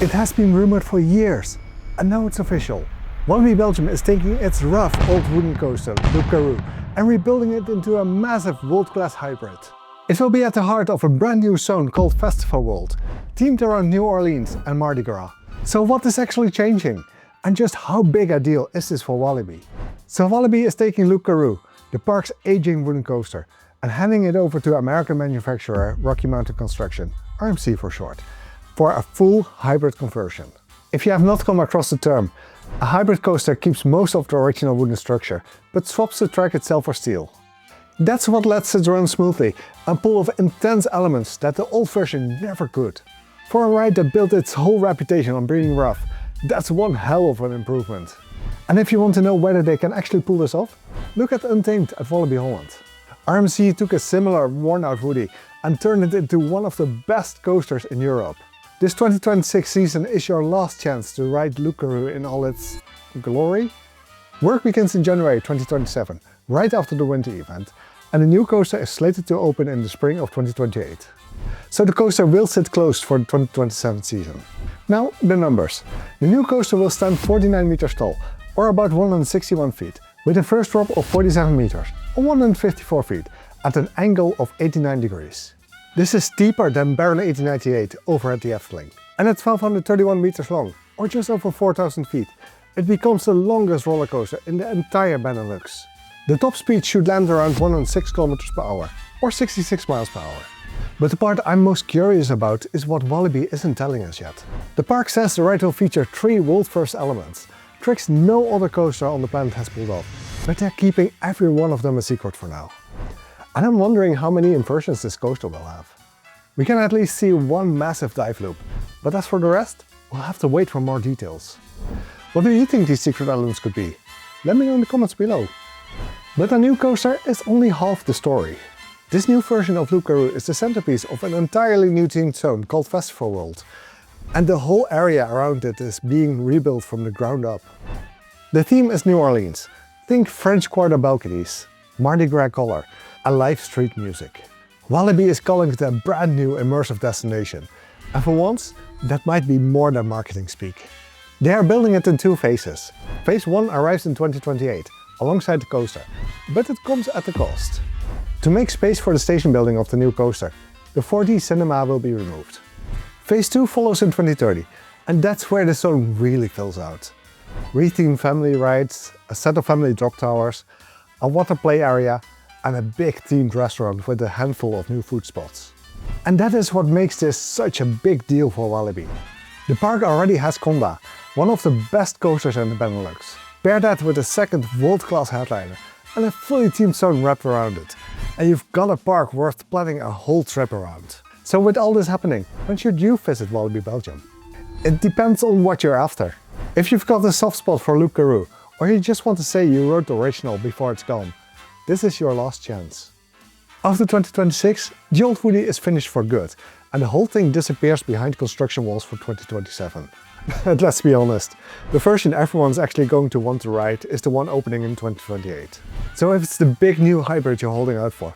It has been rumored for years, and now it's official. Walibi Belgium is taking its rough old wooden coaster, Loup-Garou, and rebuilding it into a massive world-class hybrid. It will be at the heart of a brand new zone called Festival World, themed around New Orleans and Mardi Gras. So what is actually changing? And just how big a deal is this for Walibi? So Walibi is taking Loup-Garou, the park's aging wooden coaster, and handing it over to American manufacturer Rocky Mountain Construction, RMC for short, for a full hybrid conversion. If you have not come across the term, a hybrid coaster keeps most of the original wooden structure, but swaps the track itself for steel. That's what lets it run smoothly and pull off intense elements that the old version never could. For a ride that built its whole reputation on being rough, that's one hell of an improvement. And if you want to know whether they can actually pull this off, look at Untamed at Walibi Holland. RMC took a similar worn-out Woody and turned it into one of the best coasters in Europe. This 2026 season is your last chance to ride Loup-Garou in all its glory. Work begins in January 2027, right after the winter event, and the new coaster is slated to open in the spring of 2028. So the coaster will sit closed for the 2027 season. Now the numbers. The new coaster will stand 49 meters tall, or about 161 feet, with a first drop of 47 meters, or 154 feet, at an angle of 89 degrees. This is steeper than Baron 1898 over at the Efteling. And at 1231 meters long, or just over 4000 feet, it becomes the longest roller coaster in the entire Benelux. The top speed should land around 106 km per hour, or 66 miles per hour. But the part I'm most curious about is what Walibi isn't telling us yet. The park says the ride will feature 3 world-first elements, tricks no other coaster on the planet has pulled off, but they're keeping every one of them a secret for now. And I'm wondering how many inversions this coaster will have. We can at least see one massive dive loop, but as for the rest, we'll have to wait for more details. What do you think these secret elements could be? Let me know in the comments below. But the new coaster is only half the story. This new version of Loup-Garou is the centerpiece of an entirely new themed zone called Festival World. And the whole area around it is being rebuilt from the ground up. The theme is New Orleans. Think French Quarter balconies, Mardi Gras color, and live street music. Walibi is calling it a brand new immersive destination. And for once, that might be more than marketing speak. They are building it in 2 phases. Phase 1 arrives in 2028, alongside the coaster, but it comes at a cost. To make space for the station building of the new coaster, the 4D cinema will be removed. Phase 2 follows in 2030, and that's where the zone really fills out. Rethemed family rides, a set of family drop towers, a water play area, and a big themed restaurant with a handful of new food spots. And that is what makes this such a big deal for Walibi. The park already has Kondaa, one of the best coasters in the Benelux. Pair that with a second world-class headliner and a fully themed zone wrapped around it, and you've got a park worth planning a whole trip around. So with all this happening, when should you visit Walibi Belgium? It depends on what you're after. If you've got a soft spot for Loup-Garou, or you just want to say you rode the original before it's gone, this is your last chance. After 2026, the old Woody is finished for good, and the whole thing disappears behind construction walls for 2027. But let's be honest, the version everyone's actually going to want to ride is the one opening in 2028. So if it's the big new hybrid you're holding out for,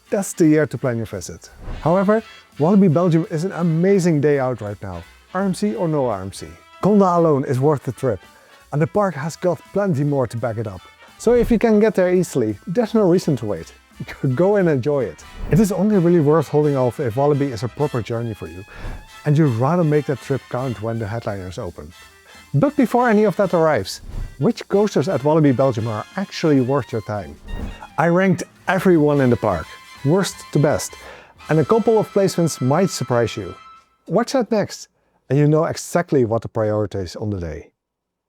that's the year to plan your visit. However, Walibi Belgium is an amazing day out right now, RMC or no RMC. Kondaa alone is worth the trip, and the park has got plenty more to back it up. So if you can get there easily, there's no reason to wait. Go and enjoy it. It is only really worth holding off if Walibi is a proper journey for you, and you'd rather make that trip count when the headliners open. But before any of that arrives, which coasters at Walibi Belgium are actually worth your time? I ranked everyone in the park, worst to best, and a couple of placements might surprise you. Watch that next, and you know exactly what to prioritize on the day.